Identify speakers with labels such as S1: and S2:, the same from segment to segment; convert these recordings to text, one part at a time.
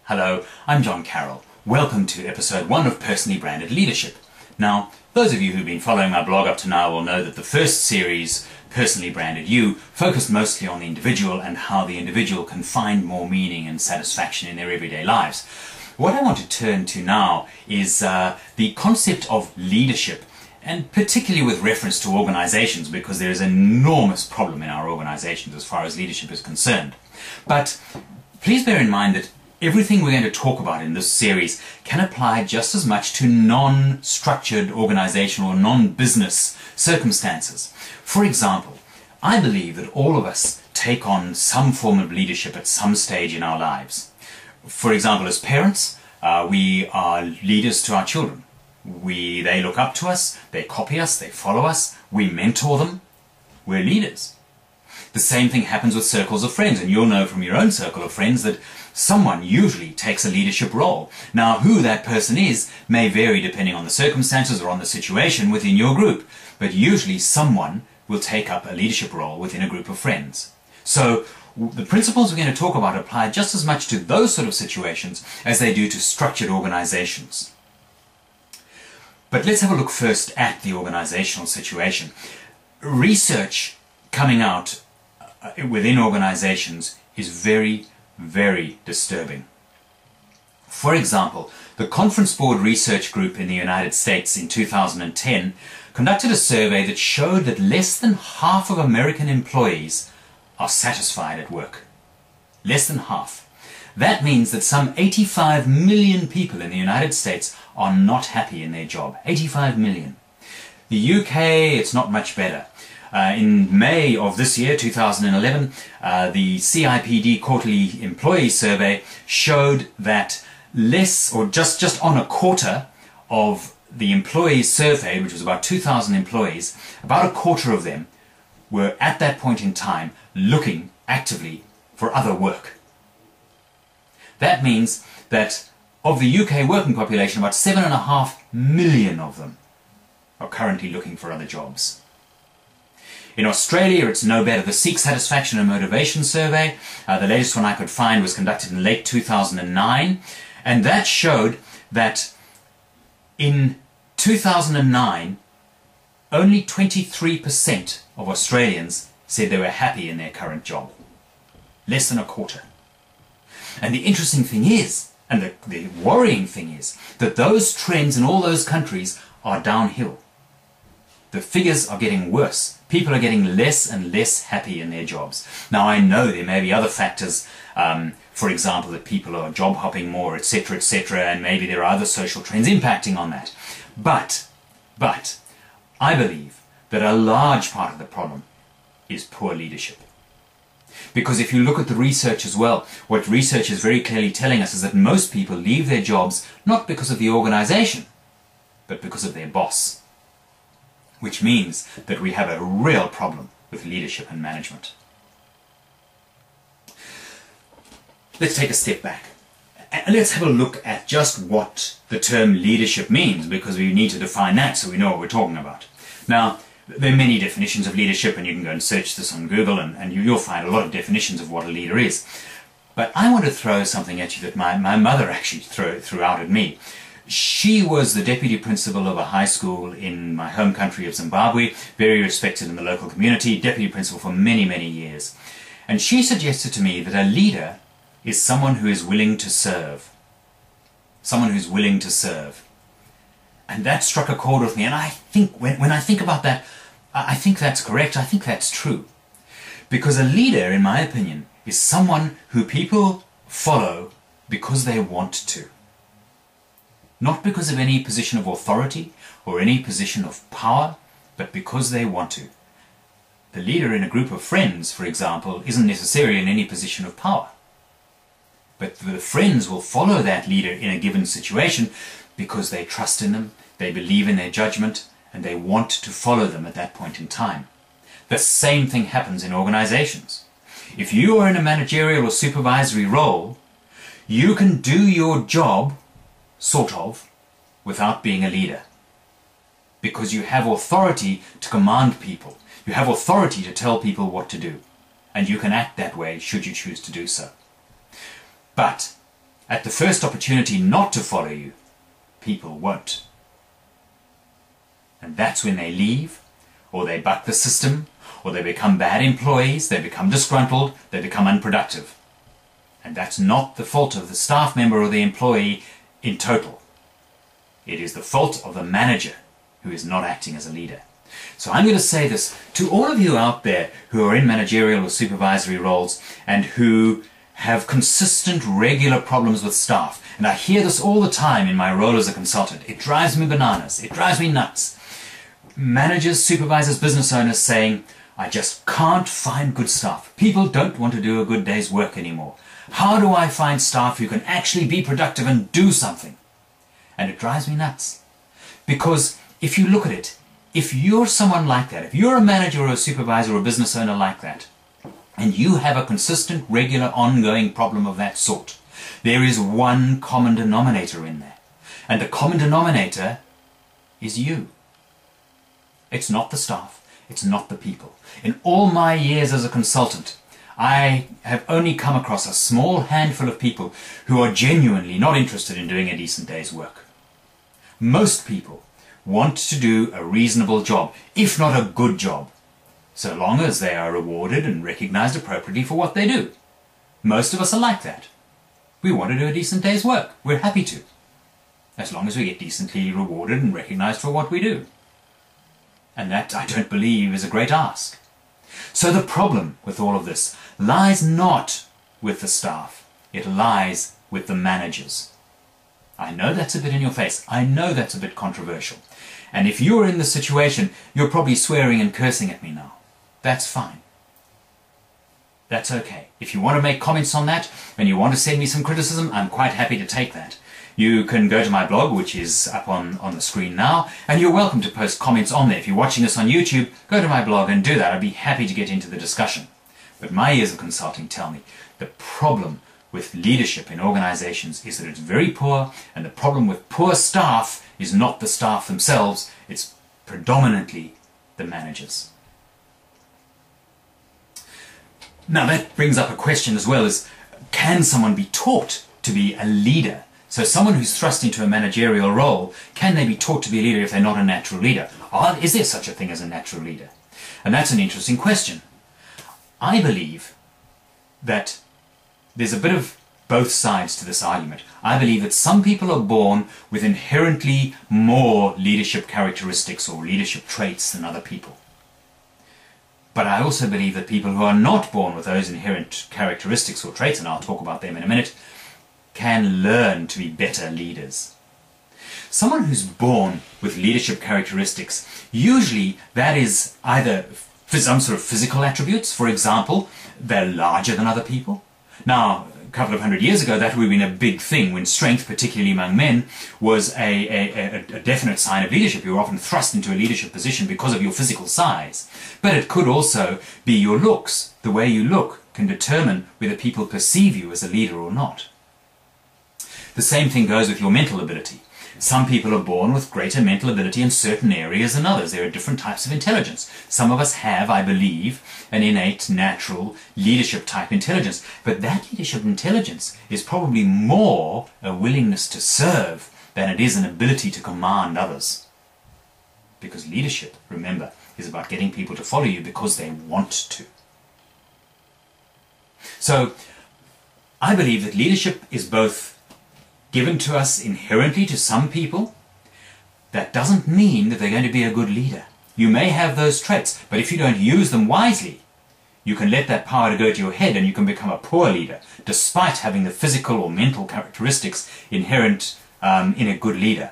S1: Hello, I'm John Carroll. Welcome to episode 1 of Personally Branded Leadership. Now, those of you who've been following my blog up to now will know that the first series, Personally Branded You, focused mostly on the individual and how the individual can find more meaning and satisfaction in their everyday lives. What I want to turn to now is the concept of leadership, and particularly with reference to organizations, because there is an enormous problem in our organizations as far as leadership is concerned. But please bear in mind that everything we're going to talk about in this series can apply just as much to non-structured organizational or non-business circumstances. For example, I believe that all of us take on some form of leadership at some stage in our lives. For example, as parents, we are leaders to our children. They look up to us, they copy us, they follow us, we mentor them. We're leaders. The same thing happens with circles of friends, and you'll know from your own circle of friends that someone usually takes a leadership role. Now, who that person is may vary depending on the circumstances or on the situation within your group, but usually someone will take up a leadership role within a group of friends. So the principles we're going to talk about apply just as much to those sort of situations as they do to structured organizations. But let's have a look first at the organizational situation. Research coming out within organizations is very, very disturbing. For example, the Conference Board Research Group in the United States in 2010 conducted a survey that showed that less than half of American employees are satisfied at work. Less than half. That means that some 85 million people in the United States are not happy in their job. 85 million. The UK, it's not much better. In May of this year, 2011, the CIPD Quarterly Employee Survey showed that less, or just on a quarter of the employees surveyed, which was about 2,000 employees, about a quarter of them were at that point in time looking actively for other work. That means that of the UK working population, about 7.5 million of them are currently looking for other jobs. In Australia, it's no better. The Seek Satisfaction and Motivation Survey, the latest one I could find, was conducted in late 2009, and that showed that in 2009, only 23% of Australians said they were happy in their current job. Less than a quarter. And the interesting thing is, and the worrying thing is, that those trends in all those countries are downhill. The figures are getting worse. People are getting less and less happy in their jobs. Now, I know there may be other factors, for example, that people are job hopping more, etc., and maybe there are other social trends impacting on that. But I believe that a large part of the problem is poor leadership. Because if you look at the research as well, what research is very clearly telling us is that most people leave their jobs not because of the organization, but because of their boss. Which means that we have a real problem with leadership and management. Let's take a step back. And let's have a look at just what the term leadership means, because we need to define that so we know what we're talking about. Now, there are many definitions of leadership, and you can go and search this on Google, and you'll find a lot of definitions of what a leader is. But I want to throw something at you that my mother actually threw out at me. She was the deputy principal of a high school in my home country of Zimbabwe, very respected in the local community, deputy principal for many, many years. And she suggested to me that a leader is someone who is willing to serve. Someone who's willing to serve. And that struck a chord with me, and I think, when I think about that, I think that's correct, I think that's true. Because a leader, in my opinion, is someone who people follow because they want to. Not because of any position of authority or any position of power, but because they want to. The leader in a group of friends, for example, isn't necessarily in any position of power. But the friends will follow that leader in a given situation because they trust in them, they believe in their judgment, and they want to follow them at that point in time. The same thing happens in organizations. If you are in a managerial or supervisory role, you can do your job sort of, without being a leader. Because you have authority to command people. You have authority to tell people what to do. And you can act that way should you choose to do so. But at the first opportunity not to follow you, people won't. And that's when they leave, or they buck the system, or they become bad employees, they become disgruntled, they become unproductive. And that's not the fault of the staff member or the employee in total. It is the fault of the manager who is not acting as a leader. So I'm going to say this to all of you out there who are in managerial or supervisory roles and who have consistent, regular problems with staff. And I hear this all the time in my role as a consultant. It drives me bananas. It drives me nuts. Managers, supervisors, business owners saying, I just can't find good staff. People don't want to do a good day's work anymore. How do I find staff who can actually be productive and do something? And it drives me nuts. Because if you look at it, if you're someone like that, if you're a manager or a supervisor or a business owner like that, and you have a consistent, regular, ongoing problem of that sort, there is one common denominator in there. And the common denominator is you. It's not the staff. It's not the people. In all my years as a consultant, I have only come across a small handful of people who are genuinely not interested in doing a decent day's work. Most people want to do a reasonable job, if not a good job, so long as they are rewarded and recognized appropriately for what they do. Most of us are like that. We want to do a decent day's work. We're happy to, as long as we get decently rewarded and recognized for what we do. And that, I don't believe, is a great ask. So the problem with all of this lies not with the staff. It lies with the managers. I know that's a bit in your face. I know that's a bit controversial. And if you're in the situation, you're probably swearing and cursing at me now. That's fine. That's okay. If you want to make comments on that and you want to send me some criticism, I'm quite happy to take that. You can go to my blog, which is up on the screen now, and you're welcome to post comments on there. If you're watching this on YouTube, go to my blog and do that. I'd be happy to get into the discussion. But my years of consulting tell me the problem with leadership in organizations is that it's very poor, and the problem with poor staff is not the staff themselves, it's predominantly the managers. Now that brings up a question as well, is can someone be taught to be a leader? So someone who's thrust into a managerial role, can they be taught to be a leader if they're not a natural leader? Is there such a thing as a natural leader? And that's an interesting question. I believe that there's a bit of both sides to this argument. I believe that some people are born with inherently more leadership characteristics or leadership traits than other people. But I also believe that people who are not born with those inherent characteristics or traits, and I'll talk about them in a minute, can learn to be better leaders. Someone who's born with leadership characteristics, usually that is either some sort of physical attributes. For example, they're larger than other people. Now, a couple of hundred years ago, that would have been a big thing when strength, particularly among men, was a definite sign of leadership. You were often thrust into a leadership position because of your physical size. But it could also be your looks. The way you look can determine whether people perceive you as a leader or not. The same thing goes with your mental ability. Some people are born with greater mental ability in certain areas than others. There are different types of intelligence. Some of us have, I believe, an innate, natural leadership type intelligence. But that leadership intelligence is probably more a willingness to serve than it is an ability to command others. Because leadership, remember, is about getting people to follow you because they want to. So, I believe that leadership is both given to us inherently to some people. That doesn't mean that they're going to be a good leader. You may have those traits, but if you don't use them wisely, you can let that power go to your head and you can become a poor leader, despite having the physical or mental characteristics inherent in a good leader.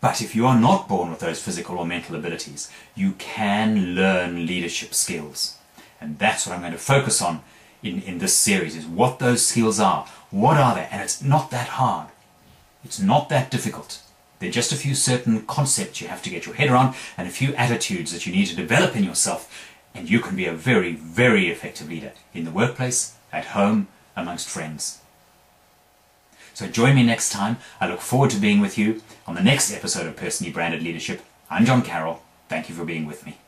S1: But if you are not born with those physical or mental abilities, you can learn leadership skills. And that's what I'm going to focus on in this series, is what those skills are. What are they? And it's not that hard. It's not that difficult. They're just a few certain concepts you have to get your head around and a few attitudes that you need to develop in yourself, and you can be a very, very effective leader in the workplace, at home, amongst friends. So join me next time. I look forward to being with you on the next episode of Personally Branded Leadership. I'm John Carroll. Thank you for being with me.